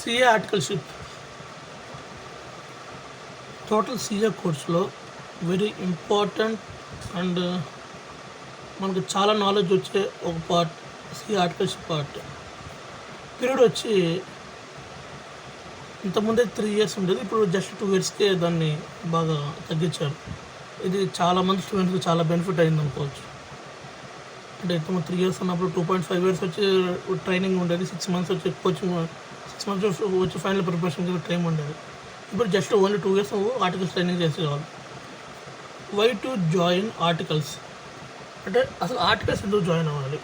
CA articleship total CA కోర్స్లో very important and మనకు చాలా నాలెడ్జ్ వచ్చే ఒక part CA articleship part. Period వచ్చి ఇంతకుముందే 3 years ఉండేది, ఇప్పుడు జస్ట్ 2 yearsకే దాన్ని బాగా తగ్గించారు. ఇది చాలామంది స్టూడెంట్స్కి చాలా బెనిఫిట్ అయింది అనుకోవచ్చు. అంటే ఇంతకుముందు 3 years ఉన్నప్పుడు 2.5 years వచ్చి ట్రైనింగ్ ఉండేది, 6 months వచ్చి కోచింగ్, 6 months వచ్చి ఫైనల్ ప్రిపరేషన్కి టైం ఉండేది. ఇప్పుడు just only 2 years articles training చేసేవాళ్ళు. వై టు జాయిన్ ఆర్టికల్స్ అంటే అసలు ఆర్టికల్స్ ఎందుకు జాయిన్ అవ్వాలి?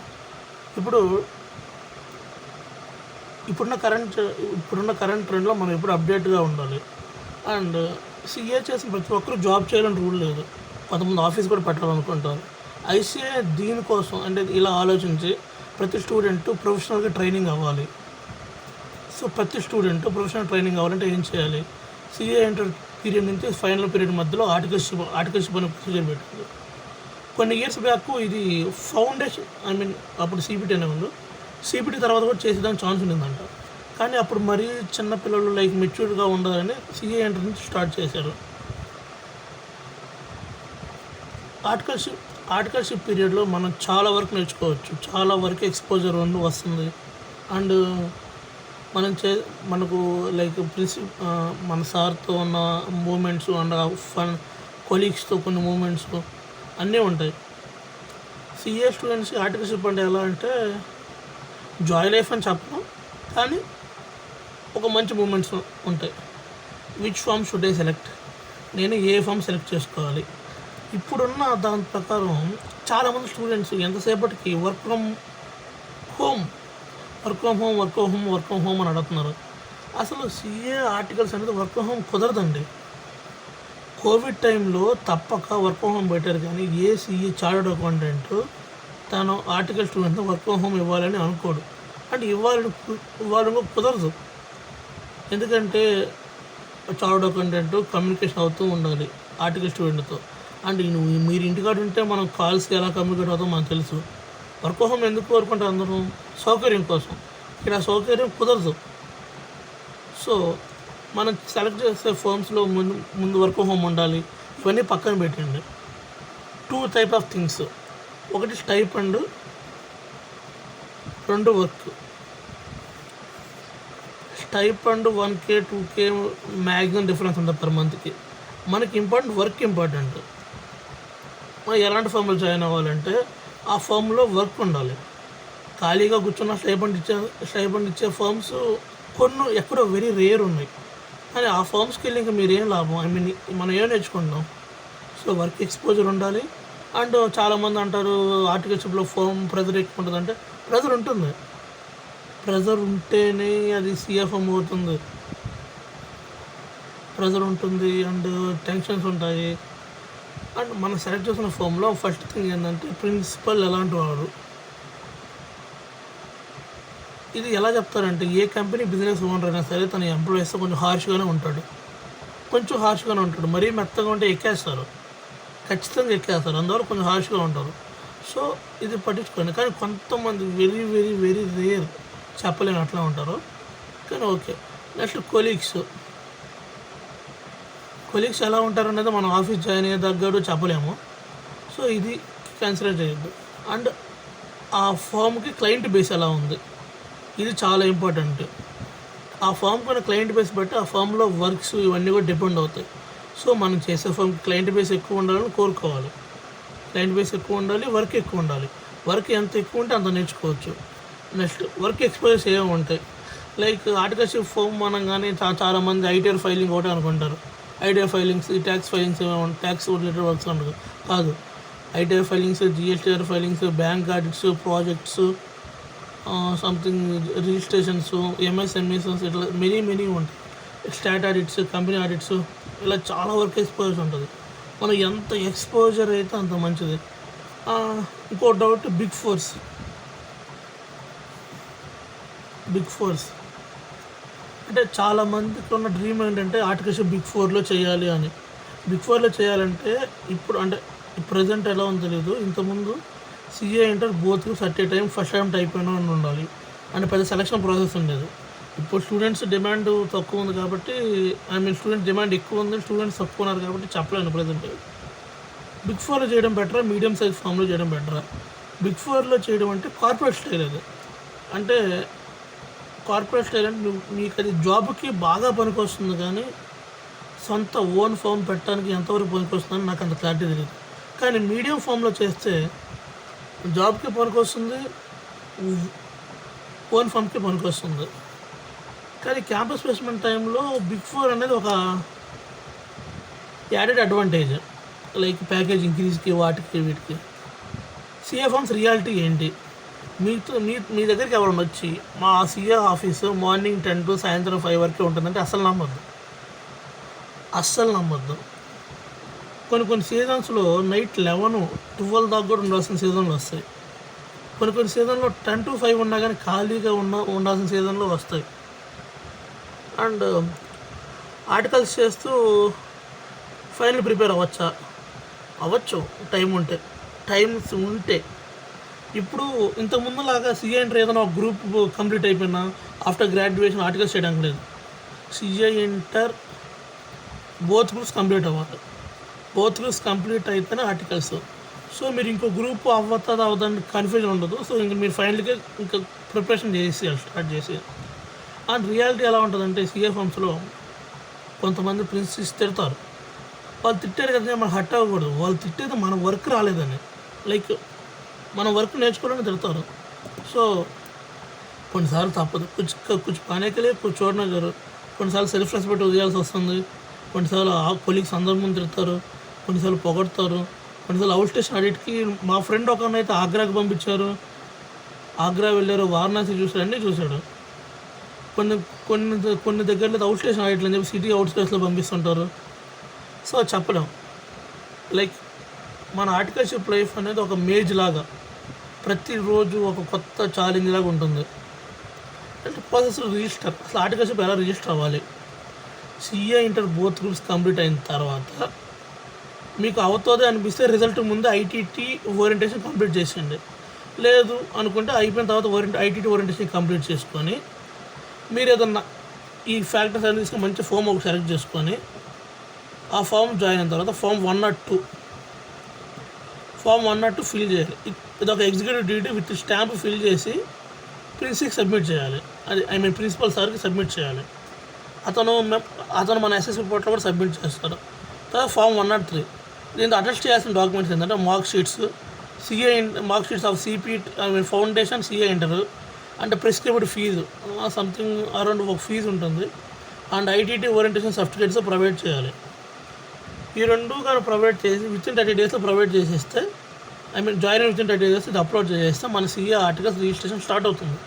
ఇప్పుడున్న కరెంట్ ట్రెండ్లో మనం ఎప్పుడు అప్డేట్గా ఉండాలి. అండ్ సిఏ చేసిన ప్రతి ఒక్కరు జాబ్ చేయాలని రూల్ లేదు, కొంతమంది ఆఫీస్ కూడా పెట్టాలనుకుంటారు. ఐసీఏ దీనికోసం అంటే ఇలా ఆలోచించి ప్రతి స్టూడెంట్ ప్రొఫెషనల్గా ట్రైనింగ్ అవ్వాలి. సో ప్రతి స్టూడెంట్ ప్రొఫెషనల్ ట్రైనింగ్ అవ్వాలంటే ఏం చేయాలి? సిఏ ఇంటర్ పీరియడ్ నుంచి ఫైనల్ పీరియడ్ మధ్యలో ఆర్టికల్షిప్ అనే ప్రొసీజర్ పెట్టింది. కొన్ని ఇయర్స్ బ్యాక్ ఇది ఫౌండేషన్ అప్పుడు సిబిటీ అనే ఉంది, సిబిటీ తర్వాత కూడా చేసేదానికి ఛాన్స్ ఉండిందంట. కానీ అప్పుడు మరీ చిన్నపిల్లలు మెచ్యూర్డ్గా ఉండదని సిఏ ఇంటర్ నుంచి స్టార్ట్ చేశారు. ఆర్టికల్షిప్ పీరియడ్లో మనం చాలా వరకు నేర్చుకోవచ్చు, చాలా వరకు ఎక్స్పోజర్ వస్తుంది. అండ్ మనకు మన సార్తో ఉన్న మూమెంట్స్ అండ్ ఫన్ కొలీగ్స్తో కొన్ని మూమెంట్స్ అన్నీ ఉంటాయి. సిఏ స్టూడెంట్స్కి ఆర్టికల్షిప్ అంటే ఎలా అంటే జాయ్ లైఫ్ అని చెప్పడం, కానీ ఒక మంచి మూమెంట్స్ ఉంటాయి. Which form should I select, నేను ఏ ఫామ్ సెలెక్ట్ చేసుకోవాలి? ఇప్పుడున్న దాని ప్రకారం చాలామంది స్టూడెంట్స్ ఎంతసేపటికి వర్క్ ఫ్రమ్ హోమ్ అని అడుగుతున్నారు. అసలు సిఏ ఆర్టికల్స్ అనేది వర్క్ ఫ్రమ్ హోమ్ కుదరదండి. కోవిడ్ టైంలో తప్పక వర్క్ ఫ్రమ్ హోమ్ పెట్టారు, కానీ ఏ సిఏ చార్టర్డ్ అకౌంటెంట్ తను article student work from home ఇవ్వాలని అనుకోడు. అంటే ఇవ్వాలని కుదరదు, ఎందుకంటే చార్టర్డ్ అకౌంటెంట్ కమ్యూనికేషన్ అవుతూ ఉండాలి ఆర్టికల్ స్టూడెంట్తో. అండ్ మీరు ఇంటికాడ ఉంటే మనం కాల్స్కి ఎలా కమ్యూనికేట్ అవుతామో మనకు తెలుసు. వర్క్ ఫ్రమ్ హోమ్ ఎందుకు కోరుకుంటారు అందరూ? సౌకర్యం కోసం. ఇక్కడ సౌకర్యం కుదరదు. సో మనం సెలెక్ట్ చేసే ఫామ్స్లో ముందు వర్క్ ఫ్రమ్ హోమ్ ఉండాలి, ఇవన్నీ పక్కన పెట్టండి. 2 type ఆఫ్ థింగ్స్, ఒకటి stipend, 2 work. Stipend 1K 2K maximum difference ఉంటుంది పర్ మంత్కి. మనకి వర్క్ ఇంపార్టెంట్. మనం ఎలాంటి ఫామ్లో జాయిన్ అవ్వాలంటే ఆ ఫామ్లో వర్క్ ఉండాలి. ఖాళీగా కూర్చున్న స్టైపెండ్ ఇచ్చే ఫామ్స్ కొన్ని ఎక్కడో వెరీ రేర్ ఉన్నాయి, కానీ ఆ ఫామ్స్కి వెళ్ళి ఇంకా మీరేం లాభం? మనం ఏం నేర్చుకుంటాం? సో వర్క్ ఎక్స్పోజర్ ఉండాలి. అండ్ చాలామంది అంటారు ఆర్టికల్షిప్లో ఫామ్ ప్రెజర్ ఎక్కువ ఉంటుంది. అంటే ప్రెజర్ ఉంటేనే అది సిఎఫ్ఎం అవుతుంది. ప్రెజర్ ఉంటుంది అండ్ టెన్షన్స్ ఉంటాయి. అండ్ మనం సెలెక్ట్ చేసిన ఫామ్లో ఫస్ట్ థింగ్ ఏంటంటే ప్రిన్సిపల్ ఎలాంటి వాడు. ఇది ఎలా చెప్తారంటే ఏ కంపెనీ బిజినెస్ ఓనర్ అయినా సరే తన ఎంప్లాయీస్తో కొంచెం హార్ష్గానే ఉంటాడు. మరీ మెత్తగా ఉంటే ఎక్కేస్తారు, ఖచ్చితంగా ఎక్కేస్తారు, అందువల్ల కొంచెం హార్ష్గా ఉంటారు. సో ఇది పట్టించుకోండి. కానీ కొంతమంది వెరీ వెరీ వెరీ రేర్, చెప్పలేని అట్లా ఉంటారు. కానీ ఓకే. నెక్స్ట్ కొలీగ్స్ ఎలా ఉంటారు అనేది మనం ఆఫీస్ జాయిన్ అయ్యే దగ్గర చెప్పలేము. సో ఇది కన్సిడర్ చేయొద్దు. అండ్ ఆ ఫామ్కి క్లయింట్ బేస్ ఎలా ఉంది, ఇది చాలా ఇంపార్టెంట్. ఆ ఫామ్ కూడా క్లయింట్ బేస్ బట్టి ఆ ఫామ్లో వర్క్స్ ఇవన్నీ కూడా డిపెండ్ అవుతాయి. సో మనం చేసే ఫామ్కి క్లయింట్ బేస్ ఎక్కువ ఉండాలని కోరుకోవాలి. క్లయింట్ బేస్ ఎక్కువ ఉండాలి, వర్క్ ఎక్కువ ఉండాలి. వర్క్ ఎంత ఎక్కువ ఉంటే అంత నేర్చుకోవచ్చు. నెక్స్ట్ వర్క్ ఎక్స్పోజర్స్ ఏమి ఉంటాయి? ఆర్టికల్షిప్ ఫామ్ మనం కానీ చాలామంది ఐటీఆర్ ఫైలింగ్ ఒకటే అనుకుంటారు. ITR filings, tax filings tax related works ఉండదు. కాదు, ITR filings, GSTR filings, bank audits, projects, something registrations, MSMEs, ఇట్లా మెనీ ఉంటాయి. స్టాట్ ఆడిట్స్, కంపెనీ ఆడిట్స్, ఇలా చాలా వరకు ఎక్స్పోజర్ ఉంటుంది. మనం ఎంత ఎక్స్పోజర్ అయితే అంత మంచిది. ఇంకో డౌట్, బిగ్ ఫోర్స్ అంటే చాలామందికి ఉన్న డ్రీమ్ ఏంటంటే ఆర్టికల్షిప్ బిగ్ 4లో చేయాలి అని. బిగ్ 4లో చేయాలంటే ఇప్పుడు అంటే ప్రజెంట్ ఎలా ఉందో తెలియదు, ఇంతకుముందు సిఏ ఇంటర్ బోత్ సర్టే టైం ఫస్ట్ టైం టైప్ అయినా ఉండాలి. అంటే పెద్ద సెలక్షన్ ప్రాసెస్ ఉండేది. ఇప్పుడు స్టూడెంట్స్ డిమాండ్ తక్కువ ఉంది కాబట్టి స్టూడెంట్స్ డిమాండ్ ఎక్కువ ఉంది, స్టూడెంట్స్ తక్కువ ఉన్నారు కాబట్టి చెప్పలేను ప్రజెంట్. బిగ్ ఫోర్లో చేయడం బెటరా, మీడియం సైజ్ ఫామ్లో చేయడం బెటరా? బిగ్ ఫోర్లో చేయడం అంటే కార్పొరేట్ స్టైల్ అది. అంటే కార్పొరేట్ స్టైల్ అంటే మీకు అది జాబ్కి బాగా పనికొస్తుంది, కానీ సొంత ఓన్ ఫామ్ పెట్టడానికి ఎంతవరకు పనికొస్తుందని నాకు అంత క్లారిటీ తెలియదు. కానీ మీడియం ఫామ్లో చేస్తే జాబ్కి పనికొస్తుంది, ఓన్ ఫామ్కి పనికొస్తుంది. కానీ క్యాంపస్ ప్లేస్మెంట్ టైంలో బిగ్ ఫోర్ అనేది ఒక యాడెడ్ అడ్వాంటేజ్, లైక్ ప్యాకేజ్ ఇంక్రీజ్కి వాటికి వీటికి. సిఏ ఫామ్స్ రియాలిటీ ఏంటి? మీ దగ్గరికి ఎవరైనా వచ్చి మా సిఏ ఆఫీసు మార్నింగ్ 10 to సాయంత్రం 5 వరకే ఉంటుందంటే అస్సలు నమ్మొద్దు. కొన్ని సీజన్స్లో నైట్ 11, 12 దాకా కూడా ఉండాల్సిన సీజన్లు వస్తాయి. కొన్ని సీజన్లో 10 to 5 ఉన్నా కానీ ఖాళీగా ఉండాల్సిన సీజన్లో వస్తాయి. అండ్ ఆర్టికల్స్ చేస్తూ ఫైనల్ ప్రిపేర్ అవ్వచ్చు టైమ్స్ ఉంటే. ఇప్పుడు ఇంతకుముందులాగా సిఏ ఇంటర్ ఏదైనా ఒక గ్రూప్ కంప్లీట్ అయిపోయినా ఆఫ్టర్ గ్రాడ్యుయేషన్ ఆర్టికల్స్ చేయడానికి లేదు. CA inter both groups complete అవ్వాలి. బోత్ గ్రూప్స్ కంప్లీట్ అయితేనే ఆర్టికల్స్. సో మీరు ఇంకో గ్రూప్ అవ్వదని కన్ఫ్యూజన్ ఉండదు. సో ఇంక మీరు ఫైనల్గా ఇంకా ప్రిపరేషన్ స్టార్ట్ చేసి. అండ్ రియాలిటీ ఎలా ఉంటుందంటే సిఏ ఫామ్స్లో కొంతమంది ప్రిన్సిపల్స్ తిడతారు. వాళ్ళు తిట్టారు కదా మనం హట్ అవ్వకూడదు. వాళ్ళు తిట్టేది మన వర్క్ రాలేదని, లైక్ మన వర్క్ నేర్చుకోవడానికి తిడతారు. సో కొన్నిసార్లు తప్పదు, కుछ पाने के लिए कुछ छोड़ना जरूर. కొన్నిసార్లు సెల్ఫ్ రెస్పెక్ట్ వదిలేయాల్సి వస్తుంది. కొన్నిసార్లు కొలీగ్స్ అందరి ముందు తిడతారు, కొన్నిసార్లు పొగడతారు, కొన్నిసార్లు అవుట్ స్టేషన్ ఆడిట్కి. మా ఫ్రెండ్ ఒకరినైతే ఆగ్రాకి పంపించారు, ఆగ్రా వెళ్ళారు, వారణాసి చూసారు, అన్నీ చూశాడు. కొన్ని దగ్గరలో అవుట్ స్టేషన్ ఆడిట్లు అని చెప్పి సిటీ అవుట్ స్టేషన్లో పంపిస్తుంటారు. సో చెప్పలేం. లైక్ మన ఆర్టికల్షిప్ లైఫ్ అనేది ఒక మేజ్ లాగా, ప్రతిరోజు ఒక కొత్త ఛాలెంజ్ లాగా ఉంటుంది. అంటే ప్రాసెస్ రిజిస్టర్, అసలు ఆర్టికల్షిప్ ఎలా రిజిస్టర్ అవ్వాలి? CA inter both groups complete అయిన తర్వాత మీకు అవుతుంది అనిపిస్తే రిజల్ట్ ముందు ఐటీటీ ఓరియంటేషన్ కంప్లీట్ చేసేయండి. లేదు అనుకుంటే అయిపోయిన తర్వాత ఐటీటీ ఓరియంటేషన్ కంప్లీట్ చేసుకొని మీరు ఏదన్నా ఈ ఫ్యాక్టర్స్ అన్ని తీసుకొని మంచి ఫామ్ ఒకటి సెలెక్ట్ చేసుకొని ఆ ఫామ్ జాయిన్ అయిన తర్వాత ఫామ్ 102 ఫిల్ చేయాలి. ఇది ఒక executive duty with stamp fill చేసి ప్రిన్సిపల్కి సబ్మిట్ చేయాలి. అది ప్రిన్సిపల్ సార్కి సబ్మిట్ చేయాలి. అతను మన ఎస్ఎస్సి పోర్టల్ కూడా సబ్మిట్ చేస్తారు. తర్వాత ఫామ్ 103 దీంతో అటెస్ట్ చేయాల్సిన డాక్యుమెంట్స్ ఏంటంటే mark sheets of CP foundation CA inter, అంటే ప్రిస్క్రైబ్డ్ ఫీజు సంథింగ్ అరౌండ్ ఒక ఫీజు ఉంటుంది. And ITT orientation certificates provide చేయాలి. ఈ రెండు కానీ ప్రొవైడ్ చేసి వితిన్ 30 daysలో ప్రొవైడ్ చేసేస్తే జాయిన్ వితిన్ 30 days ఇది అప్లోడ్ చేసేస్తే మన సిఏ ఆర్టికల్స్ రిజిస్ట్రేషన్ స్టార్ట్ అవుతుంది.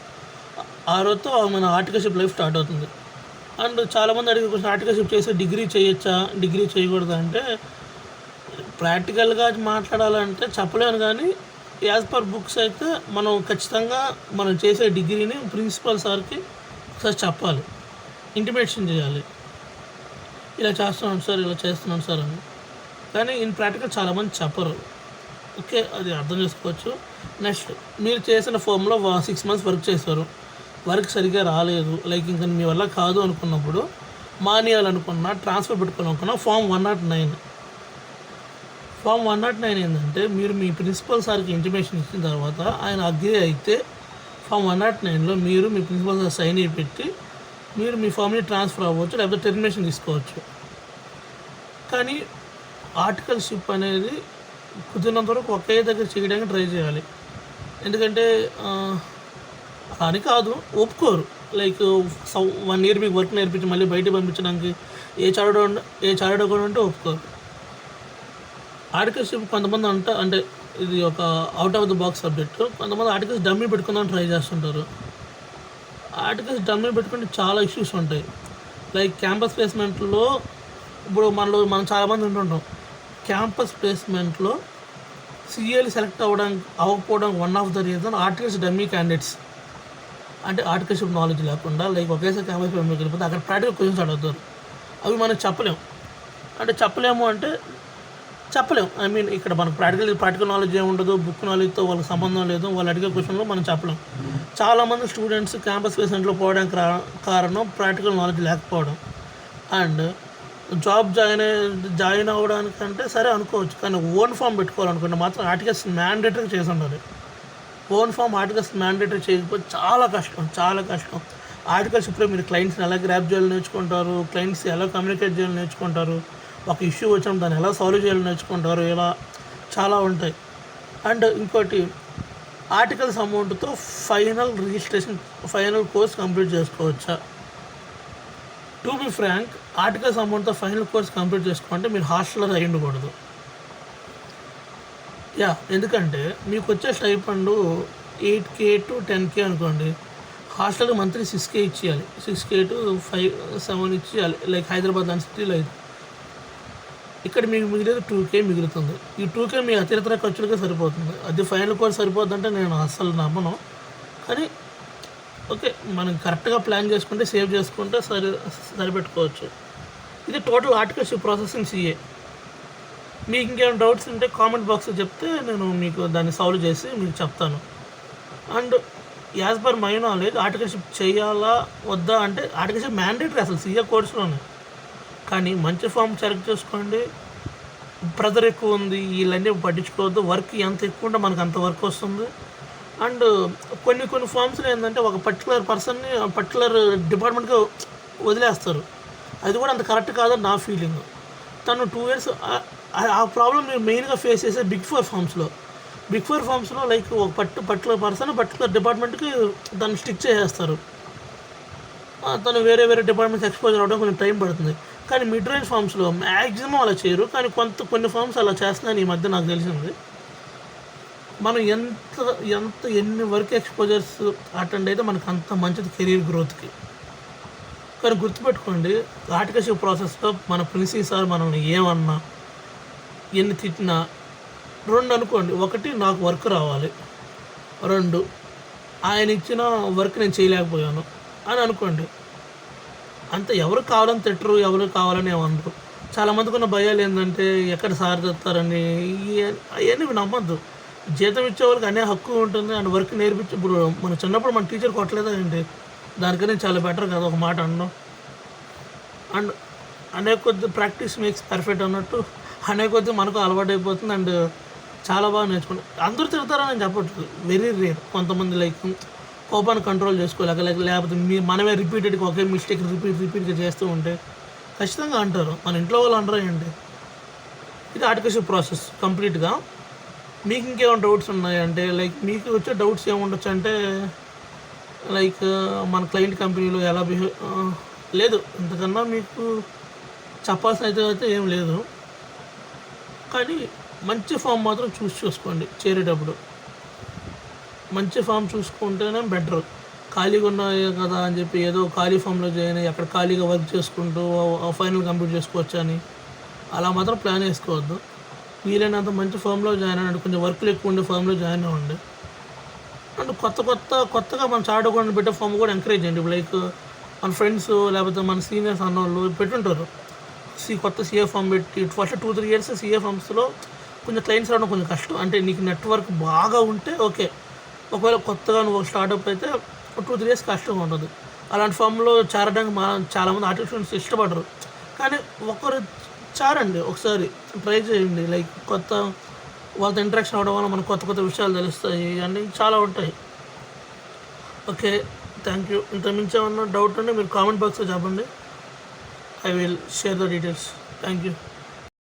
ఆ రోజుతో మన ఆర్టికల్షిప్ లైఫ్ స్టార్ట్ అవుతుంది. అండ్ చాలామంది అడిగే క్వశ్చన్, ఆర్టికల్షిప్ చేస్తే డిగ్రీ చేయొచ్చా, డిగ్రీ చేయకూడదు అంటే ప్రాక్టికల్గా మాట్లాడాలంటే చెప్పలేను. కానీ యాజ్ పర్ బుక్స్ అయితే మనం ఖచ్చితంగా మనం చేసే డిగ్రీని ప్రిన్సిపల్ సార్కి ఒకసారి చెప్పాలి, ఇంటిమేషన్ చేయాలి, ఇలా చేస్తున్నాను సార్ అని. కానీ ఇన్ ప్రాక్టికల్ చాలామంది చెప్పరు. ఓకే, అది అర్థం చేసుకోవచ్చు. నెక్స్ట్, మీరు చేసిన ఫామ్లో 6 months వర్క్ చేశారు, వర్క్ సరిగ్గా రాలేదు, లైక్ ఇంకా మీ వల్ల కాదు అనుకున్నప్పుడు మానేయాలనుకున్నా, ట్రాన్స్ఫర్ పెట్టుకోవాలనుకున్నా ఫామ్ 109 ఏంటంటే మీరు మీ ప్రిన్సిపల్ సార్కి ఇంటిమేషన్ ఇచ్చిన తర్వాత ఆయన అగ్రీ అయితే ఫామ్ 109లో మీరు మీ ప్రిన్సిపల్ సార్ సైన్ పెట్టి మీరు మీ ఫామ్ని ట్రాన్స్ఫర్ అవ్వచ్చు, లేకపోతే టెర్మినేషన్ తీసుకోవచ్చు. కానీ ఆర్టికల్షిప్ అనేది కుదిరినంత వరకు ఒకే దగ్గర చేయడానికి ట్రై చేయాలి. ఎందుకంటే అని కాదు, ఒప్పుకోరు. లైక్ 1 year మీకు వర్క్ నేర్పించి మళ్ళీ బయటకు పంపించడానికి ఏ చాడో అంటే ఒప్పుకోరు. ఆర్టికల్షిప్ కొంతమంది అంటే ఇది ఒక out of the box subject. కొంతమంది ఆర్టికల్స్ డమ్మీ పెట్టుకుందామని ట్రై చేస్తుంటారు. ఆర్టికల్స్ డమ్మీ పెట్టుకుంటే చాలా ఇష్యూస్ ఉంటాయి. లైక్ క్యాంపస్ ప్లేస్మెంట్లో ఇప్పుడు మనం చాలామంది ఉంటుంటాం. క్యాంపస్ ప్లేస్మెంట్లో సిఏలు సెలెక్ట్ అవ్వకపోవడం one of the reason articles dummy candidates. అంటే ఆర్టికల్షిప్ నాలెడ్జ్ లేకుండా లైక్ ఒకేసారి క్యాంపస్ ప్లేస్మెంట్కి వెళ్ళిపోతే అక్కడ ప్రాక్టికల్ క్వశ్చన్స్ అడుగుతారు. అవి మనం చెప్పలేము. అంటే చెప్పలేం. ఐ మీన్ ఇక్కడ మనకు ప్రాక్టికల్ నాలెడ్జ్ ఏమి ఉండదు, బుక్ నాలెడ్జ్తో వాళ్ళకి సంబంధం లేదు. వాళ్ళు అడిగే క్వశ్చన్లో మనం చెప్పలేం. చాలామంది స్టూడెంట్స్ క్యాంపస్ ప్లేస్మెంట్లో పోవడానికి కారణం ప్రాక్టికల్ నాలెడ్జ్ లేకపోవడం. అండ్ జాబ్ జాయిన్ అవ్వడానికంటే సరే అనుకోవచ్చు, కానీ ఓన్ ఫామ్ పెట్టుకోవాలనుకుంటే మాత్రం ఆర్టికల్స్ మ్యాండేటరీ చేసి ఉండాలి. ఓన్ ఫామ్ ఆర్టికల్స్ మ్యాండేటరీ చేయకపోతే చాలా కష్టం. ఆర్టికల్స్ ఇప్పుడే మీరు క్లయింట్స్ని ఎలా గ్రాప్ చేయాలో నేర్చుకుంటారు, క్లయింట్స్ ఎలా కమ్యూనికేట్ చేయాలో నేర్చుకుంటారు, ఒక ఇష్యూ వచ్చినప్పుడు దాన్ని ఎలా సాల్వ్ చేయాలో నేర్చుకుంటారు, ఇలా చాలా ఉంటాయి. అండ్ ఇంకోటి, ఆర్టికల్స్ అమౌంట్తో ఫైనల్ కోర్స్ కంప్లీట్ చేసుకోవచ్చా? టు బి ఫ్రాంక్, ఆర్టికల్స్ అమౌంట్తో ఫైనల్ కోర్స్ కంప్లీట్ చేసుకోవాలంటే మీరు హాస్టల్లో అయి ఉండకూడదు. ఎందుకంటే మీకు వచ్చే స్టైఫండ్ 8K to 10K అనుకోండి. హాస్టల్కి మంత్లీ 6K ఇచ్చేయాలి, 6K to 5-7 ఇచ్చేయాలి. లైక్ హైదరాబాద్ లాంటి సిటీలో అయితే ఇక్కడ మీకు మిగిలేదు 2K మిగులుతుంది. ఈ 2K మీ అతిరితర ఖర్చులకే సరిపోతుంది. అది ఫైనల్ కోర్స్ సరిపోద్దంటే నేను అస్సలు నమ్మను. కానీ ఓకే, మనం కరెక్ట్గా ప్లాన్ చేసుకుంటే, సేవ్ చేసుకుంటే సరిపెట్టుకోవచ్చు. ఇది టోటల్ ఆర్టికల్షిప్ ప్రాసెసింగ్ CA. మీకు ఇంకేమైనా డౌట్స్ ఉంటే కామెంట్ బాక్స్లో చెప్తే నేను మీకు దాన్ని సాల్వ్ చేసి మీకు చెప్తాను. And as per my knowledge articleship చేయాలా వద్దా అంటే ఆర్టికల్షిప్ మ్యాండేటరీ అసలు CA కోర్సులోనే. కానీ మంచి ఫామ్ సెలెక్ట్ చేసుకోండి. ప్రెజర్ ఎక్కువ ఉంది, వీళ్ళన్నీ పట్టించుకోవద్దు. వర్క్ ఎంత ఎక్కువ ఉంటే మనకు అంత వర్క్ వస్తుంది. అండ్ కొన్ని ఫామ్స్లో ఏంటంటే ఒక పర్టికులర్ పర్సన్ని పర్టికులర్ డిపార్ట్మెంట్కి వదిలేస్తారు. అది కూడా అంత కరెక్ట్ కాదని నా ఫీలింగ్. తను 2 years ఆ ప్రాబ్లం మీరు మెయిన్గా ఫేస్ చేసే బిగ్ ఫోర్ ఫామ్స్లో లైక్ ఒక పర్టికులర్ పర్సన్ పర్టికులర్ డిపార్ట్మెంట్కి దాన్ని స్టిక్ చేసేస్తారు. తను వేరే డిపార్ట్మెంట్స్ ఎక్స్పోజర్ అవ్వడం కొంచెం టైం పడుతుంది. కానీ మిడ్ రేంజ్ ఫామ్స్లో మ్యాక్సిమం అలా చేయరు. కానీ కొన్ని ఫామ్స్ అలా చేస్తున్నాయని ఈ మధ్య నాకు తెలిసింది. మనం ఎన్ని వర్క్ ఎక్స్పోజర్స్ అటెండ్ అయితే మనకు అంత మంచిది కెరీర్ గ్రోత్కి. కానీ గుర్తుపెట్టుకోండి, ఆర్టికల్షిప్ ప్రాసెస్లో మన ప్రిన్సిపల్ సార్ మనల్ని ఏమన్నా, ఎన్ని తిట్టినా 2 అనుకోండి. 1, నాకు వర్క్ రావాలి. 2, ఆయన ఇచ్చిన వర్క్ నేను చేయలేకపోయాను అని అనుకోండి. అంత ఎవరు కావాలని తిట్టరు, ఎవరు కావాలని ఏమనరు. చాలామందికి ఉన్న భయాలు ఏంటంటే ఎక్కడ సార్ చెప్తారని, అవన్నీ నమ్మద్దు. జీతం ఇచ్చే వాళ్ళకి అనే హక్కు ఉంటుంది. అండ్ వర్క్ నేర్పించి, ఇప్పుడు మన చిన్నప్పుడు మన టీచర్ కొట్టలేదా ఏంటి, దానికనే చాలా బెటర్ కదా ఒక మాట అనడం. అండ్ అనే కొద్ది ప్రాక్టీస్ మేక్స్ పర్ఫెక్ట్ అన్నట్టు అనే కొద్ది మనకు అలవాటు అయిపోతుంది. అండ్ చాలా బాగా నేర్చుకుంటాం. అందరూ తిడతారని నేను చెప్పట్లేదు, వెరీ రేర్. కొంతమంది లైక్ కోపాన్ని కంట్రోల్ చేసుకోలేక లేకపోతే మనమే రిపీటెడ్గా ఒకే మిస్టేక్ రిపీట్గా చేస్తూ ఉంటే ఖచ్చితంగా అంటారు. మన ఇంట్లో వాళ్ళు అంటారు ఏంటి. ఇది ఆర్టికల్షిప్ ప్రాసెస్ కంప్లీట్గా. మీకు ఇంకేమైనా డౌట్స్ ఉన్నాయంటే, లైక్ మీకు వచ్చే డౌట్స్ ఏముండొచ్చు అంటే, లైక్ మన క్లయింట్ కంపెనీలో ఎలా లేదు, ఇంతకన్నా మీకు చెప్పాల్సిన అయితే ఏం లేదు. కానీ మంచి ఫామ్ మాత్రం చూసుకోండి. చేరేటప్పుడు మంచి ఫామ్ చూసుకుంటేనే బెటర్. ఖాళీగా ఉన్నాయి కదా అని చెప్పి ఏదో ఖాళీ ఫామ్లో జాయిన్ అయ్యి అక్కడ ఖాళీగా వర్క్ చేసుకుంటూ ఫైనల్ కంప్లీట్ చేసుకోవచ్చు అని అలా మాత్రం ప్లాన్ వేసుకోవద్దు. వీలైనంత మంచి ఫామ్లో జాయిన్ అవ్వండి. కొంచెం వర్క్లు ఎక్కువ ఉండే ఫామ్లో జాయిన్ అవ్వండి. అండ్ కొత్తగా మన చార్ట్ అకౌంట్ పెట్టే ఫామ్ కూడా ఎంకరేజ్ చేయండి. లైక్ మన ఫ్రెండ్స్ లేకపోతే మన సీనియర్స్ అన్నోళ్ళు పెట్టుంటారు కొత్త CA ఫామ్ పెట్టి. ఫస్ట్ 2-3 years CA ఫామ్స్లో కొంచెం క్లయింట్స్ రావడం కొంచెం కష్టం. అంటే నీకు నెట్వర్క్ బాగా ఉంటే ఓకే. ఒకవేళ కొత్తగా నువ్వు స్టార్ట్అప్ అయితే 2-3 years కష్టంగా ఉంటుంది. అలాంటి ఫామ్లో చేరడానికి చాలామంది ఆర్టిఫిషియల్స్ ఇష్టపడరు. కానీ ఒకరు చారండి, ఒకసారి ట్రై చేయండి. లైక్ వాళ్ళతో ఇంటరాక్షన్ అవ్వడం వల్ల మనకు కొత్త విషయాలు తెలుస్తాయి. అన్నీ చాలా ఉంటాయి. Okay, thank you. ఇంతకుమించి ఏమన్నా డౌట్ ఉంటే మీరు కామెంట్ బాక్స్లో చెప్పండి. I will share the details. Thank you.